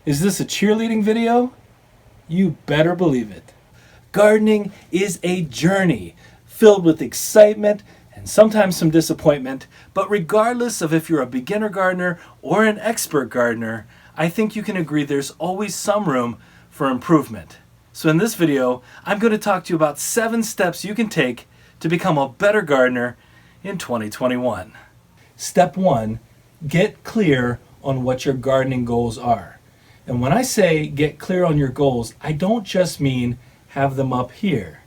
Is this a cheerleading video? You better believe it. Gardening is a journey filled with excitement and sometimes some disappointment, but regardless of if you're a beginner gardener or an expert gardener, I think you can agree there's always some room for improvement. So in this video, I'm going to talk to you about 7 steps you can take to become a better gardener in 2021. Step 1, get clear on what your gardening goals are. And when I say get clear on your goals, I don't just mean have them up here.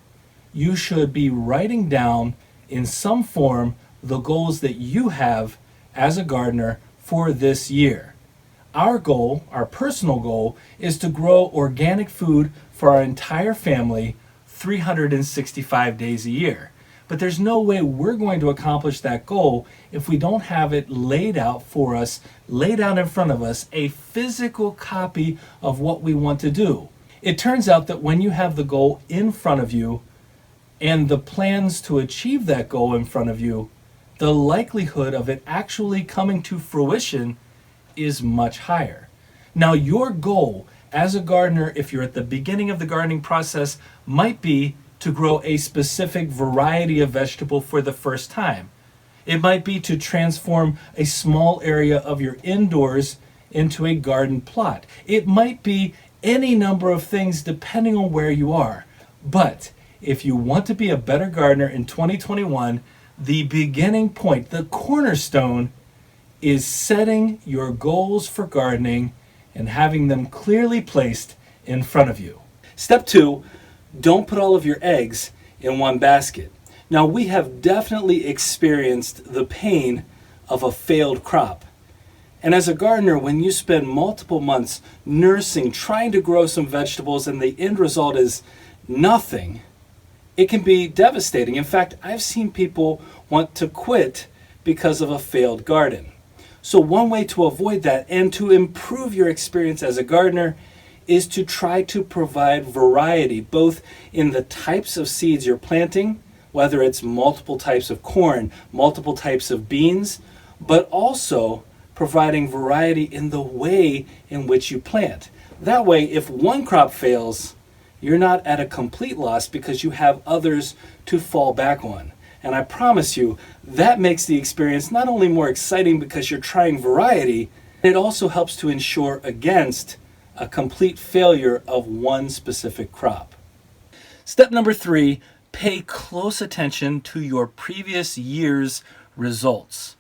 You should be writing down in some form the goals that you have as a gardener for this year. Our goal, our personal goal, is to grow organic food for our entire family 365 days a year. But there's no way we're going to accomplish that goal if we don't have it laid out for us, laid out in front of us, a physical copy of what we want to do. It turns out that when you have the goal in front of you and the plans to achieve that goal in front of you, the likelihood of it actually coming to fruition is much higher. Now, your goal as a gardener, if you're at the beginning of the gardening process, might be to grow a specific variety of vegetable for the first time. It might be to transform a small area of your indoors into a garden plot. It might be any number of things depending on where you are. But if you want to be a better gardener in 2021, the beginning point, the cornerstone, is setting your goals for gardening and having them clearly placed in front of you. Step 2, don't put all of your eggs in one basket. Now, we have definitely experienced the pain of a failed crop. And as a gardener, when you spend multiple months nursing, trying to grow some vegetables, and the end result is nothing, it can be devastating. In fact, I've seen people want to quit because of a failed garden. So one way to avoid that and to improve your experience as a gardener is to try to provide variety, both in the types of seeds you're planting, whether it's multiple types of corn, multiple types of beans, but also providing variety in the way in which you plant. That way, if one crop fails, you're not at a complete loss because you have others to fall back on. And I promise you, that makes the experience not only more exciting because you're trying variety, it also helps to ensure against a complete failure of one specific crop. Step number 3, pay close attention to your previous year's results.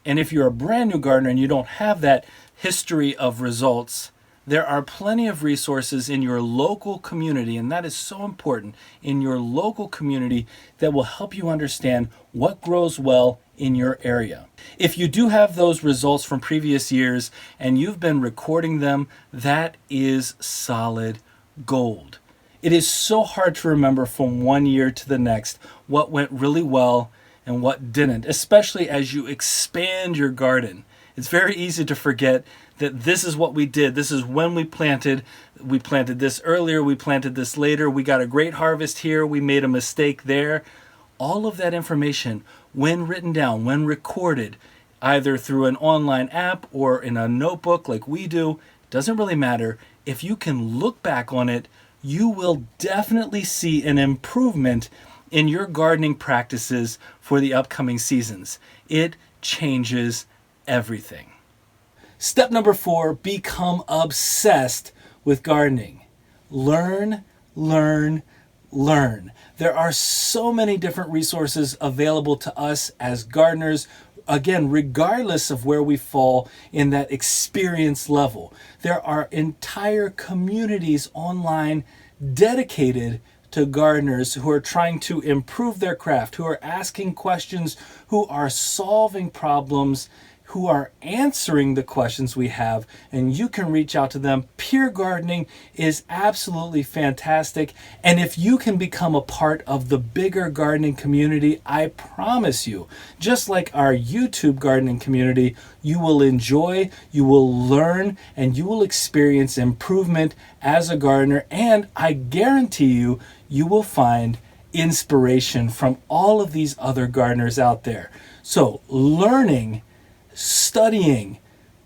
And if you're a brand new gardener and you don't have that history of results, there are plenty of resources in your local community, and that is so important, in your local community, that will help you understand what grows well in your area. If you do have those results from previous years and you've been recording them, that is solid gold. It is so hard to remember from one year to the next what went really well and what didn't, especially as you expand your garden. It's very easy to forget that this is what we did. This is when we planted. We planted this earlier. We planted this later. We got a great harvest here. We made a mistake there. All of that information, when written down, when recorded, either through an online app or in a notebook like we do, doesn't really matter. If you can look back on it, you will definitely see an improvement in your gardening practices for the upcoming seasons. It changes everything. Step number 4, become obsessed with gardening. Learn, learn, learn. There are so many different resources available to us as gardeners, again, regardless of where we fall in that experience level. There are entire communities online dedicated to gardeners who are trying to improve their craft, who are asking questions, who are solving problems, who are answering the questions we have, and you can reach out to them. Peer gardening is absolutely fantastic, and if you can become a part of the bigger gardening community, I promise you, just like our YouTube gardening community, you will enjoy, you will learn, and you will experience improvement as a gardener, and I guarantee you, you will find inspiration from all of these other gardeners out there. So learning, studying,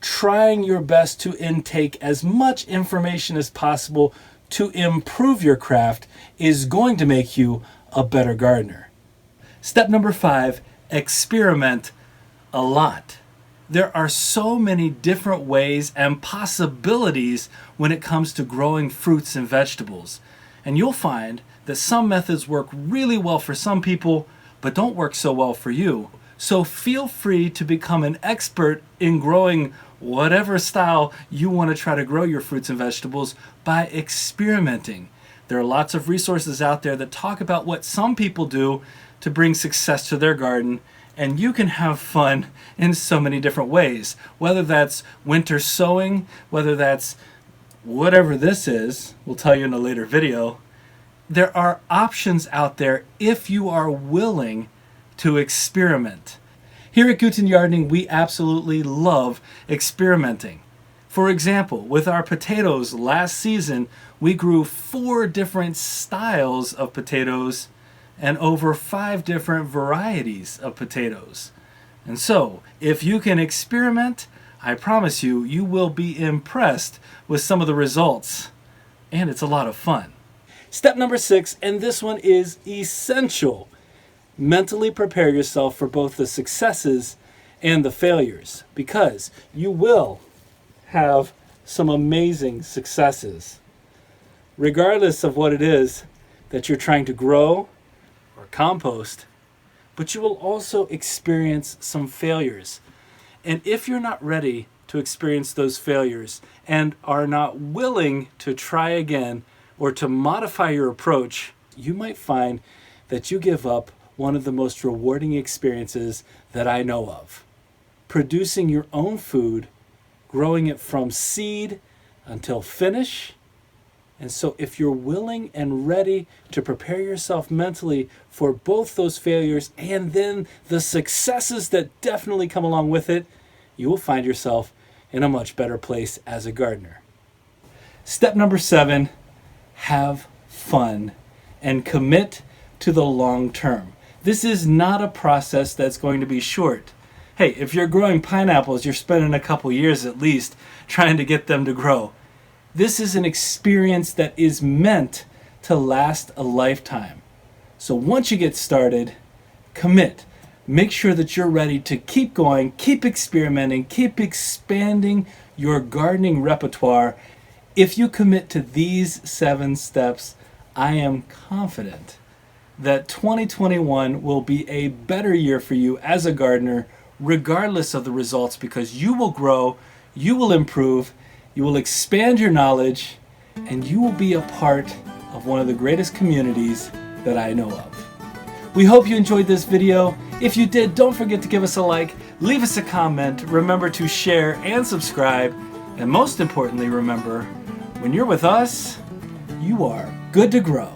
trying your best to intake as much information as possible to improve your craft is going to make you a better gardener. Step number 5, experiment a lot. There are so many different ways and possibilities when it comes to growing fruits and vegetables. And you'll find that some methods work really well for some people, but don't work so well for you. So feel free to become an expert in growing whatever style you want to try to grow your fruits and vegetables by experimenting. There are lots of resources out there that talk about what some people do to bring success to their garden, and you can have fun in so many different ways. Whether that's winter sowing, whether that's whatever this is, we'll tell you in a later video. There are options out there if you are willing to experiment. Here at Guten Yardening, we absolutely love experimenting. For example, with our potatoes last season, we grew 4 different styles of potatoes and over 5 different varieties of potatoes. And so, if you can experiment, I promise you, you will be impressed with some of the results. And it's a lot of fun. Step number 6, and this one is essential. Mentally prepare yourself for both the successes and the failures, because you will have some amazing successes. Regardless of what it is that you're trying to grow or compost, but you will also experience some failures. And if you're not ready to experience those failures and are not willing to try again or to modify your approach, you might find that you give up one of the most rewarding experiences that I know of. Producing your own food, growing it from seed until finish. And so if you're willing and ready to prepare yourself mentally for both those failures and then the successes that definitely come along with it, you will find yourself in a much better place as a gardener. Step number 7, have fun and commit to the long term. This is not a process that's going to be short. Hey, if you're growing pineapples, you're spending a couple years at least trying to get them to grow. This is an experience that is meant to last a lifetime. So once you get started, commit. Make sure that you're ready to keep going, keep experimenting, keep expanding your gardening repertoire. If you commit to these 7 steps, I am confident that 2021 will be a better year for you as a gardener, regardless of the results, because you will grow, you will improve, you will expand your knowledge, and you will be a part of one of the greatest communities that I know of. We hope you enjoyed this video. If you did, don't forget to give us a like, leave us a comment, remember to share and subscribe, and most importantly, remember, when you're with us, you are good to grow.